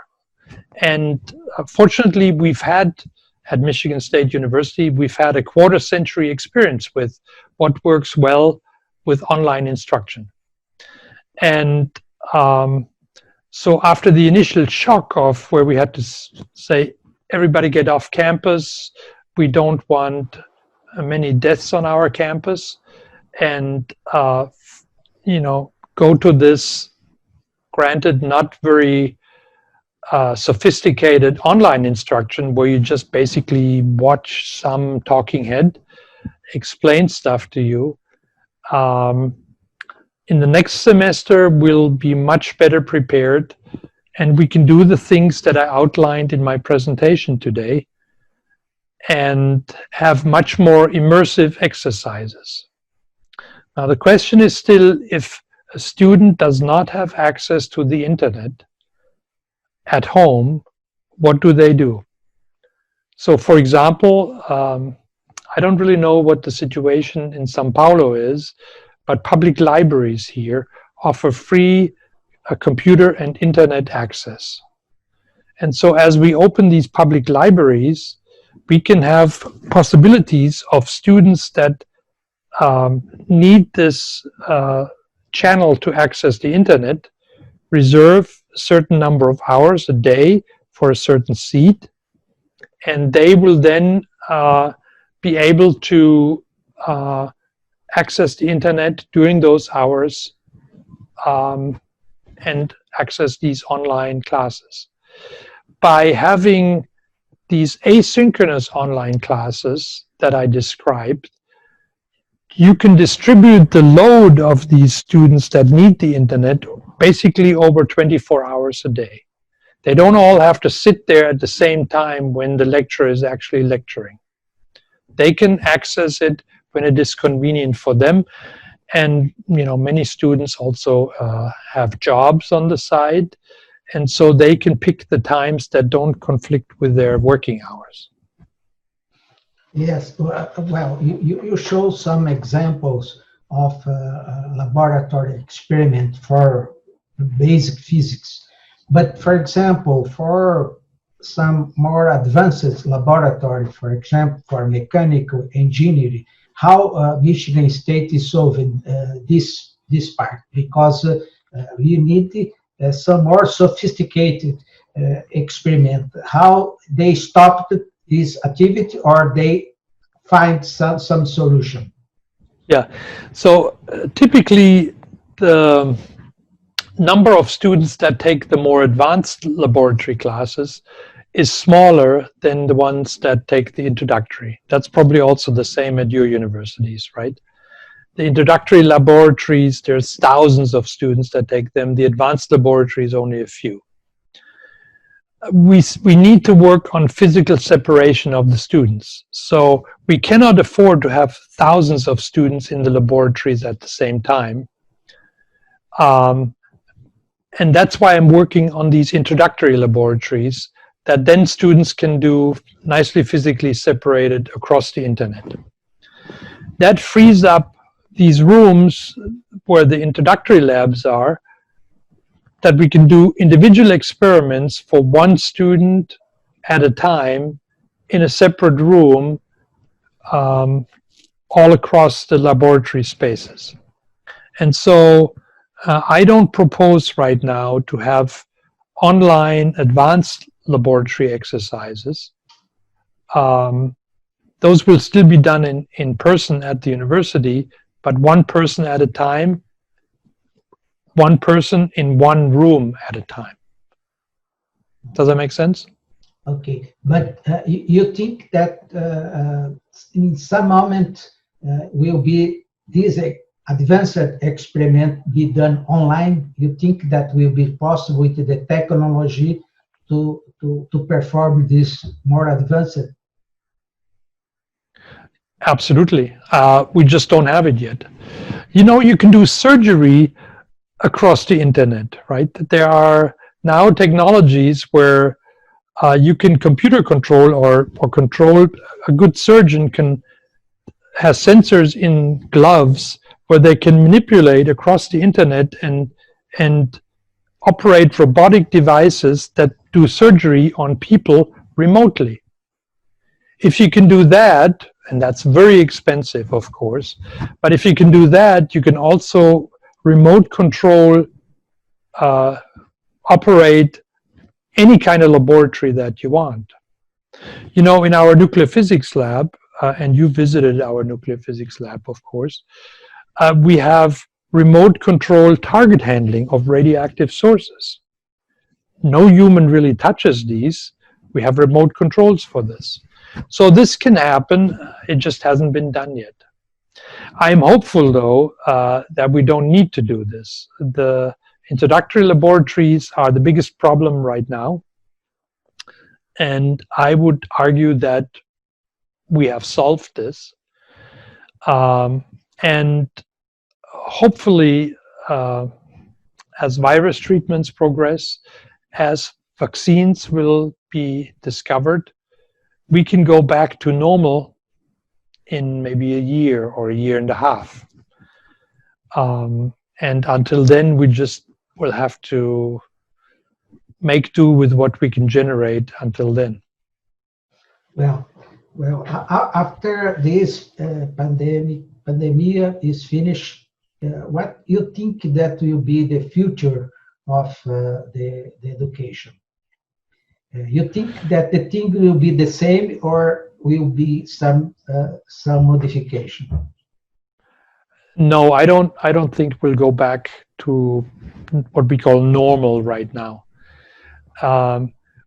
[SPEAKER 2] And fortunately, we've had, at Michigan State University, we've had a quarter-century experience with what works well with online instruction. And so after the initial shock of where we had to say, everybody get off campus, we don't want many deaths on our campus, and go to this, granted, not very sophisticated online instruction where you just basically watch some talking head explain stuff to you. In the next semester, we'll be much better prepared, and we can do the things that I outlined in my presentation today and have much more immersive exercises. Now, the question is still, if a student does not have access to the internet at home, what do they do? So, for example, I don't really know what the situation in Sao Paulo is, but public libraries here offer free computer and internet access. And so as we open these public libraries, we can have possibilities of students that need this channel to access the internet, reserve a certain number of hours a day for a certain seat, and they will then be able to access the internet during those hours and access these online classes. By having these asynchronous online classes that I described, you can distribute the load of these students that need the internet basically over 24 hours a day. They don't all have to sit there at the same time when the lecturer is actually lecturing. They can access it when it is convenient for them. And many students also have jobs on the side, and so they can pick the times that don't conflict with their working hours.
[SPEAKER 1] Yes, well, you show some examples of laboratory experiment for basic physics. But for example, for some more advanced laboratory, for example, for mechanical engineering, how Michigan State is solving this part? Because we need some more sophisticated experiment. How they stopped this activity, or they find some solution?
[SPEAKER 2] Yeah, so typically the number of students that take the more advanced laboratory classes is smaller than the ones that take the introductory. That's probably also the same at your universities, right? The introductory laboratories, there's thousands of students that take them. The advanced laboratories, only a few. We need to work on physical separation of the students. So we cannot afford to have thousands of students in the laboratories at the same time. And that's why I'm working on these introductory laboratories that then students can do nicely physically separated across the internet. That frees up these rooms where the introductory labs are, that we can do individual experiments for one student at a time in a separate room, all across the laboratory spaces. And so I don't propose right now to have online advanced laboratory exercises. Those will still be done in person at the university, but one person at a time, one person in one room at a time. Does that make sense?
[SPEAKER 1] Okay, but you think that in some moment will be this advanced experiment be done online? You think that will be possible with the technology to perform this more advanced?
[SPEAKER 2] Absolutely. We just don't have it yet. You know, you can do surgery across the internet, right? There are now technologies where you can computer control or control. A good surgeon has sensors in gloves where they can manipulate across the internet and operate robotic devices that do surgery on people remotely. If you can do that, and that's very expensive, of course, but if you can do that, you can also remote control, operate any kind of laboratory that you want. You know, in our nuclear physics lab, and you visited our nuclear physics lab, of course, we have remote control target handling of radioactive sources. No human really touches these. We have remote controls for this. So this can happen, it just hasn't been done yet. I'm hopeful, though, that we don't need to do this. The introductory laboratories are the biggest problem right now. And I would argue that we have solved this. And hopefully, as virus treatments progress, as vaccines will be discovered, we can go back to normal in maybe a year or a year and a half. And until then, we just will have to make do with what we can generate until then.
[SPEAKER 1] Well, after this pandemic is finished, what you think that will be the future of the education? You think that the thing will be the same or will be some modification?
[SPEAKER 2] No, I don't think we'll go back to what we call normal right now.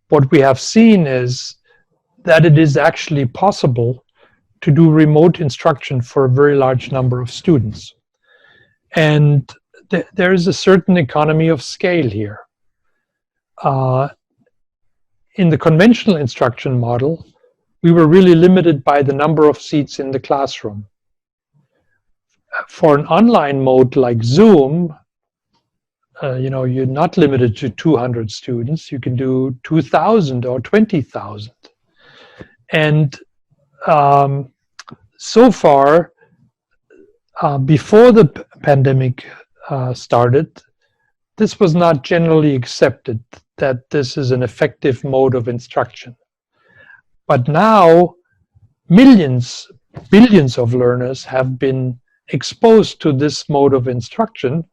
[SPEAKER 2] What we have seen is that it is actually possible to do remote instruction for a very large number of students. And there is a certain economy of scale here. In the conventional instruction model, we were really limited by the number of seats in the classroom. For an online mode like Zoom, you're not limited to 200 students. You can do 2,000 or 20,000. And so far, before the pandemic started, this was not generally accepted that this is an effective mode of instruction. But now, millions, billions of learners have been exposed to this mode of instruction.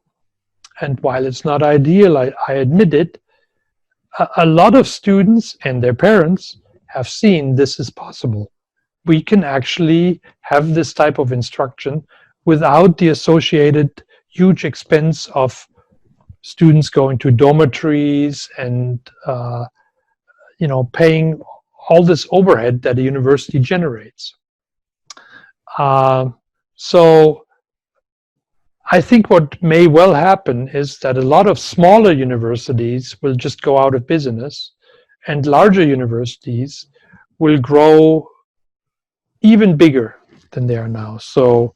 [SPEAKER 2] And while it's not ideal, I admit it, a lot of students and their parents have seen this is possible. We can actually have this type of instruction without the associated huge expense of students going to dormitories and paying all this overhead that a university generates. So I think what may well happen is that a lot of smaller universities will just go out of business, and larger universities will grow even bigger than they are now. So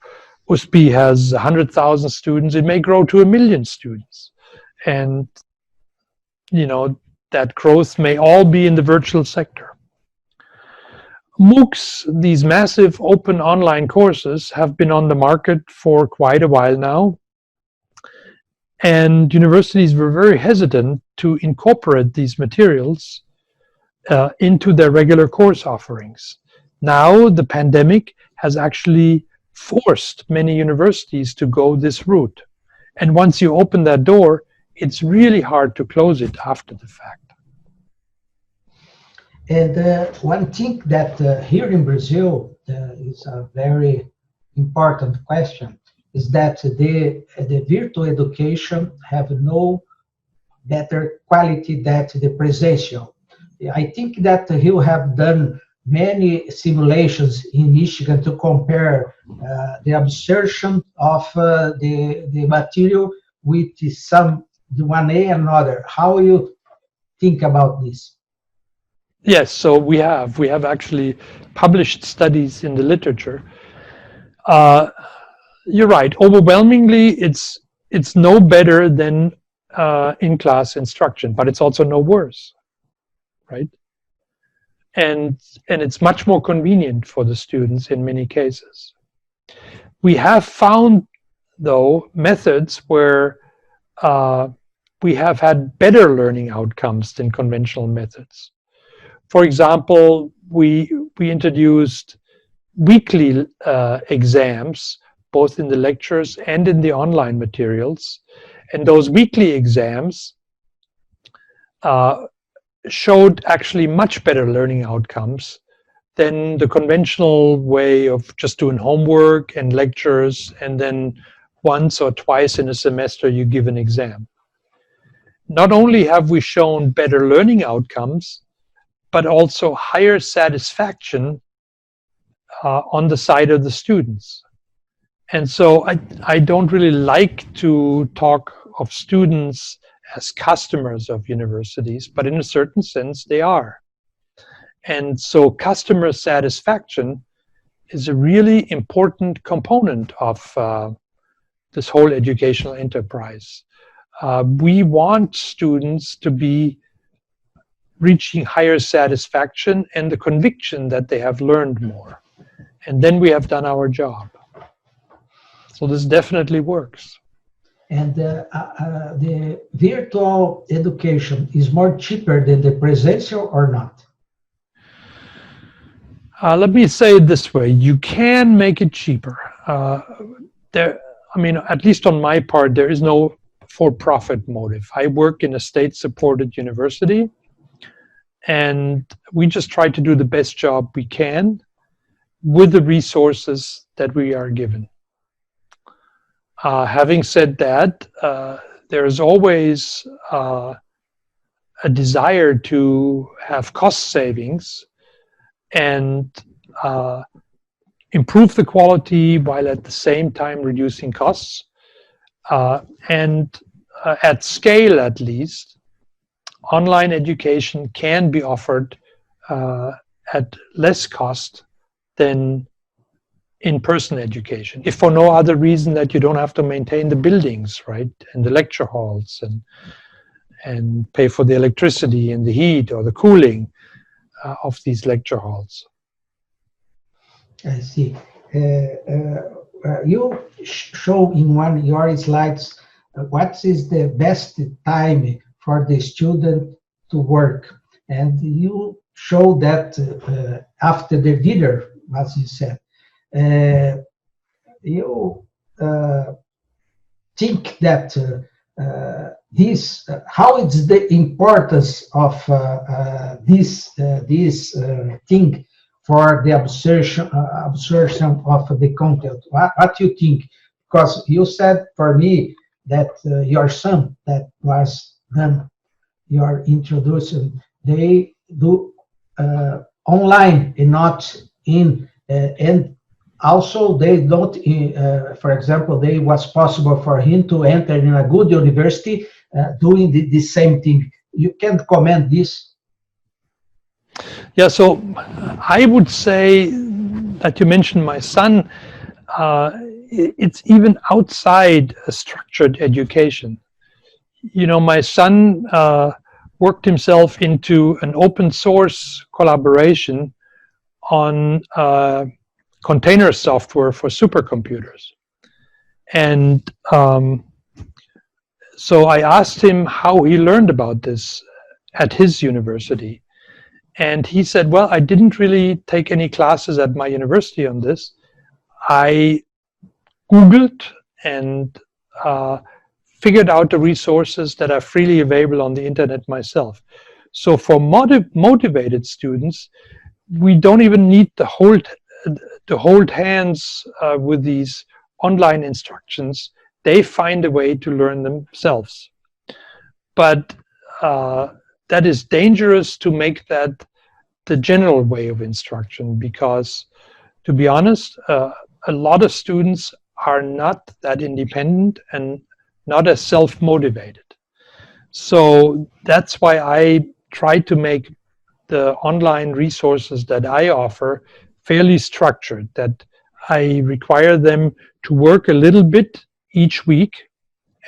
[SPEAKER 2] USP has 100,000 students. It may grow to 1 million students. And, that growth may all be in the virtual sector. MOOCs, these massive open online courses, have been on the market for quite a while now. And universities were very hesitant to incorporate these materials into their regular course offerings. Now, the pandemic has actually forced many universities to go this route. And once you open that door, it's really hard to close it after the fact.
[SPEAKER 1] And one thing that here in Brazil is a very important question is that the virtual education have no better quality than the presential. I think that you have done many simulations in Michigan to compare the absorption of the material with the one A and another. How you think about this?
[SPEAKER 2] Yes, so we have actually published studies in the literature. You're right. Overwhelmingly, it's no better than in-class instruction, but it's also no worse, right? And it's much more convenient for the students in many cases. We have found, though, methods where we have had better learning outcomes than conventional methods. For example, we introduced weekly exams, both in the lectures and in the online materials. And those weekly exams showed actually much better learning outcomes than the conventional way of just doing homework and lectures, and then once or twice in a semester you give an exam. Not only have we shown better learning outcomes, but also higher satisfaction on the side of the students. And so I don't really like to talk of students as customers of universities, but in a certain sense they are. And so customer satisfaction is a really important component of this whole educational enterprise. We want students to be reaching higher satisfaction and the conviction that they have learned more. And then we have done our job. So this definitely works.
[SPEAKER 1] And the virtual education is more cheaper than the presential or not?
[SPEAKER 2] Let me say it this way. You can make it cheaper. At least on my part, there is no for-profit motive. I work in a state-supported university, and we just try to do the best job we can with the resources that we are given. Having said that, there is always a desire to have cost savings and improve the quality while at the same time reducing costs. And at scale, at least, online education can be offered at less cost than in-person education, if for no other reason that you don't have to maintain the buildings, right, and the lecture halls, and pay for the electricity and the heat or the cooling of these lecture halls.
[SPEAKER 1] I see. You show in one of your slides what is the best time for the student to work, and you show that after the dinner, as you said. You think that how is the importance of this thing for the absorption of the content? What do you think? Because you said for me that your son that was done your introduction, they do online and not in, and also they don't, for example, they was possible for him to enter in a good university doing the same thing. You can comment this?
[SPEAKER 2] Yeah, so I would say that you mentioned my son. It's even outside a structured education. You know, my son worked himself into an open source collaboration on container software for supercomputers. And so I asked him how he learned about this at his university. And he said, well, I didn't really take any classes at my university on this. I Googled and figured out the resources that are freely available on the internet myself. So for motivated students, we don't even need to hold hands with these online instructions. They find a way to learn themselves. But that is dangerous to make that the general way of instruction, because, to be honest, a lot of students are not that independent and not as self-motivated. So that's why I try to make the online resources that I offer fairly structured, that I require them to work a little bit each week,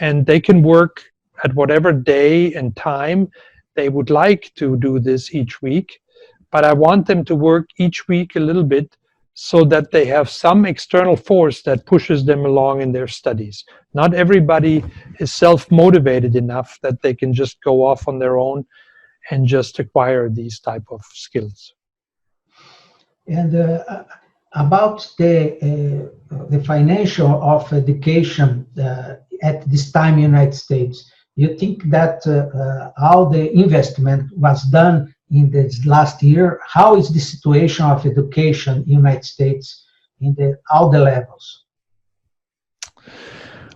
[SPEAKER 2] and they can work at whatever day and time they would like to do this each week. But I want them to work each week a little bit so that they have some external force that pushes them along in their studies. Not everybody is self-motivated enough that they can just go off on their own and just acquire these type of skills.
[SPEAKER 1] And about the financial of education at this time in the United States, you think that how the investment was done in this last year? How is the situation of education in the United States in all the levels?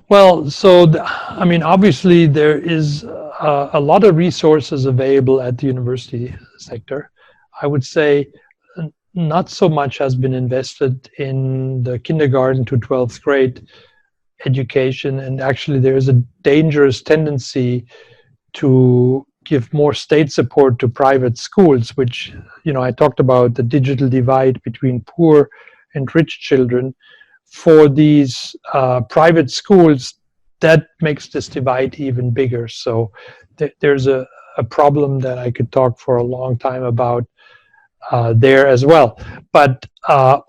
[SPEAKER 2] Well, so I mean, obviously there is a lot of resources available at the university sector. I would say not so much has been invested in the kindergarten to 12th grade education, and actually there is a dangerous tendency to give more state support to private schools, which, you know, I talked about the digital divide between poor and rich children. For these private schools, that makes this divide even bigger. So there's a problem that I could talk for a long time about there as well. But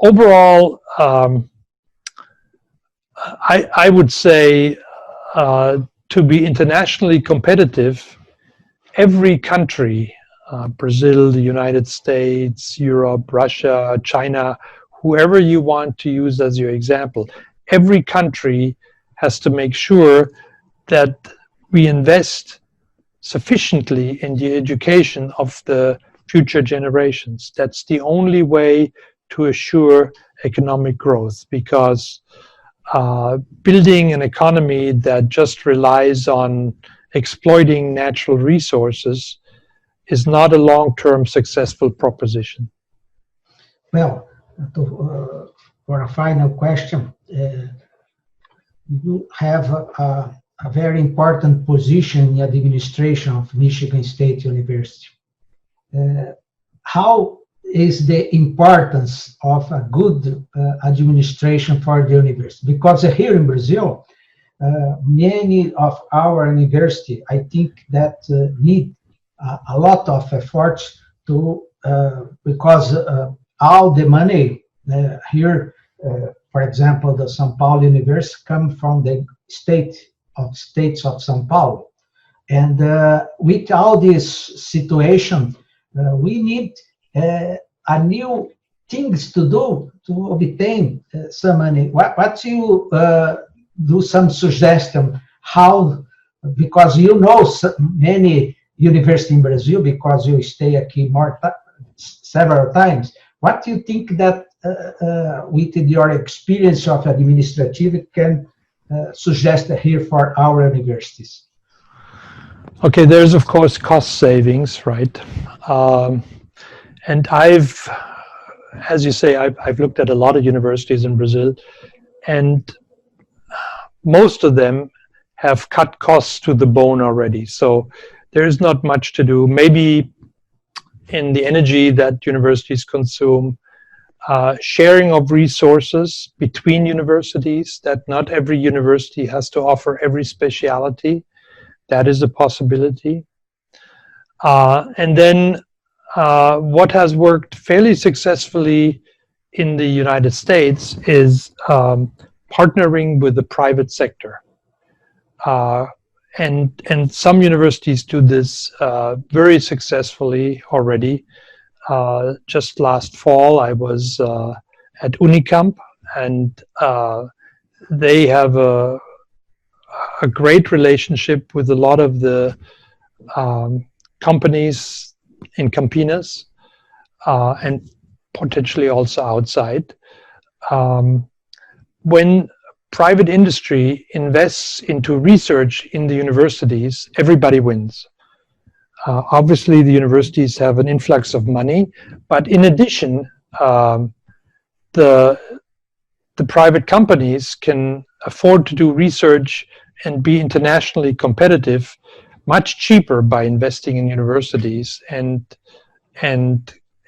[SPEAKER 2] overall, I would say to be internationally competitive, every country, Brazil, the United States, Europe, Russia, China, whoever you want to use as your example, every country has to make sure that we invest sufficiently in the education of the future generations. That's the only way to assure economic growth, because building an economy that just relies on exploiting natural resources is not a long-term successful proposition.
[SPEAKER 1] Well, for a final question, you have a very important position in the administration of Michigan State University. How is the importance of a good administration for the university? Because here in Brazil, many of our university, I think that need a lot of efforts to, because all the money here, for example, the São Paulo University come from the states of São Paulo. And with all this situation, we need a new things to do to obtain some money. What you do some suggestion how, because you know many universities in Brazil, because you stay here several times. What do you think that with your experience of administrative can suggest here for our universities?
[SPEAKER 2] Okay, there's of course cost savings, right? Um, and as you say, I've looked at a lot of universities in Brazil, and most of them have cut costs to the bone already. So there is not much to do. Maybe in the energy that universities consume, sharing of resources between universities, that not every university has to offer every specialty. That is a possibility. And then what has worked fairly successfully in the United States is partnering with the private sector. And some universities do this very successfully already. Just last fall, I was at Unicamp, and they have a great relationship with a lot of the companies in Campinas and potentially also outside. When private industry invests into research in the universities, everybody wins. Obviously, the universities have an influx of money, but in addition, the private companies can afford to do research and be internationally competitive much cheaper by investing in universities and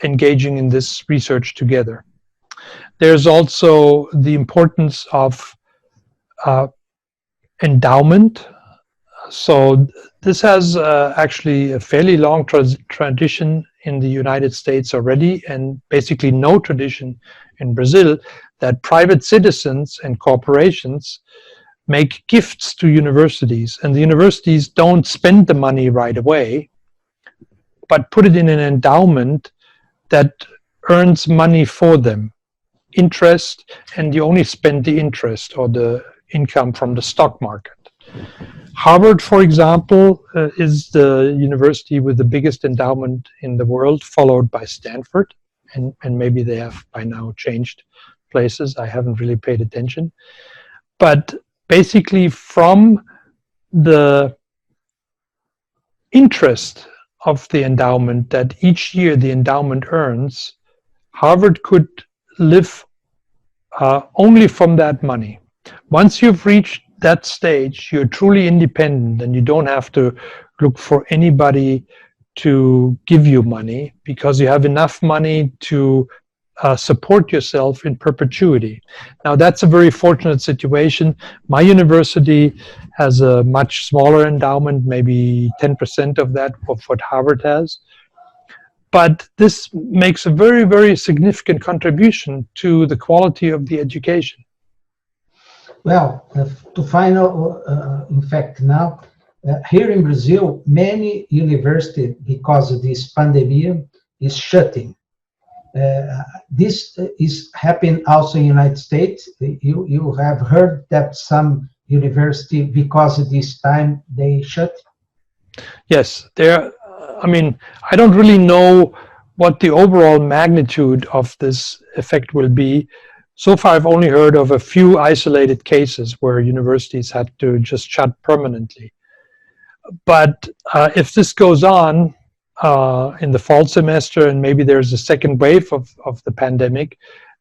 [SPEAKER 2] engaging in this research together. There's also the importance of endowment. So this has actually a fairly long tradition in the United States already, and basically no tradition in Brazil, that private citizens and corporations make gifts to universities, and the universities don't spend the money right away, but put it in an endowment that earns money for them, interest, and you only spend the interest or the income from the stock market. Harvard, for example, is the university with the biggest endowment in the world, followed by Stanford, and maybe they have by now changed places. I haven't really paid attention. But basically, from the interest of the endowment that each year the endowment earns, Harvard could live only from that money. Once you've reached that stage, you're truly independent and you don't have to look for anybody to give you money, because you have enough money to support yourself in perpetuity. Now, that's a very fortunate situation. My university has a much smaller endowment, maybe 10% of that of what Harvard has. But this makes a very, very significant contribution to the quality of the education.
[SPEAKER 1] Well, to final, in fact, now, here in Brazil, many universities, because of this pandemic, is shutting. This is happening also in the United States. You have heard that some university, because of this time, they shut?
[SPEAKER 2] Yes, there. I mean, I don't really know what the overall magnitude of this effect will be. So far, I've only heard of a few isolated cases where universities had to just shut permanently. But if this goes on in the fall semester, and maybe there's a second wave of the pandemic,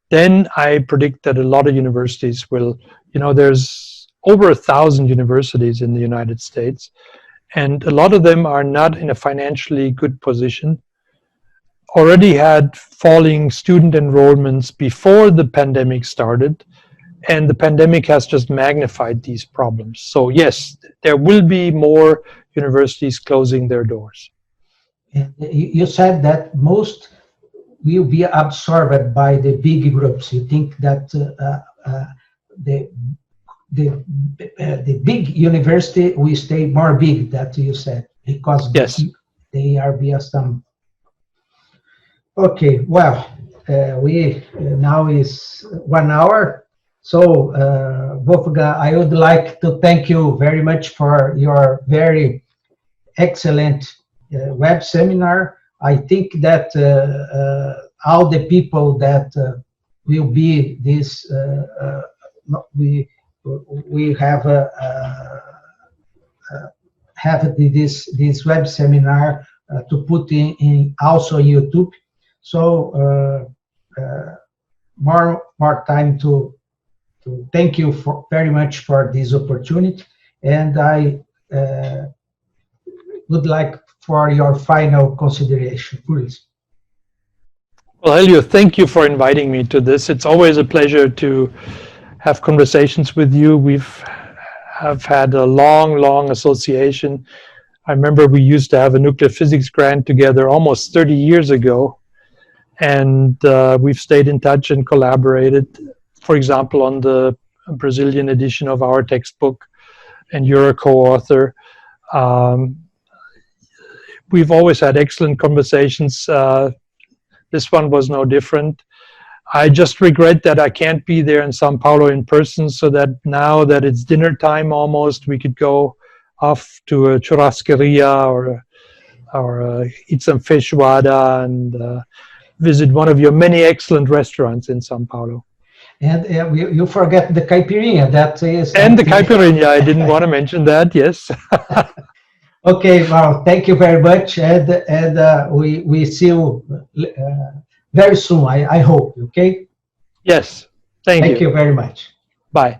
[SPEAKER 2] then I predict that a lot of universities will, there's over 1,000 universities in the United States, and a lot of them are not in a financially good position, already had falling student enrollments before the pandemic started, and the pandemic has just magnified these problems. So yes, there will be more universities closing their doors.
[SPEAKER 1] You said that most will be absorbed by the big groups. You think that the big university will stay more big, that you said, because
[SPEAKER 2] yes,
[SPEAKER 1] they are via some. Okay, well, we now is 1 hour. So, Wolfgang, I would like to thank you very much for your very excellent web seminar. I think that all the people that will be this, we have have this web seminar to put in also YouTube. So more time to thank you very much for this opportunity, and I would like for your final consideration, please.
[SPEAKER 2] Well, Helio, thank you for inviting me to this. It's always a pleasure to have conversations with you. Have had a long association. I remember we used to have a nuclear physics grant together almost 30 years ago, and we've stayed in touch and collaborated, for example, on the Brazilian edition of our textbook, and you're a co-author. We've always had excellent conversations. This one was no different. I just regret that I can't be there in Sao Paulo in person, so that now that it's dinner time almost, we could go off to a churrascaria or eat some feijoada and visit one of your many excellent restaurants in Sao Paulo.
[SPEAKER 1] And you forget the caipirinha, that is...
[SPEAKER 2] And the caipirinha, I didn't want to mention that, yes.
[SPEAKER 1] Okay, well, thank you very much, and we see you very soon, I hope, okay?
[SPEAKER 2] Yes, thank you.
[SPEAKER 1] Thank you very much.
[SPEAKER 2] Bye.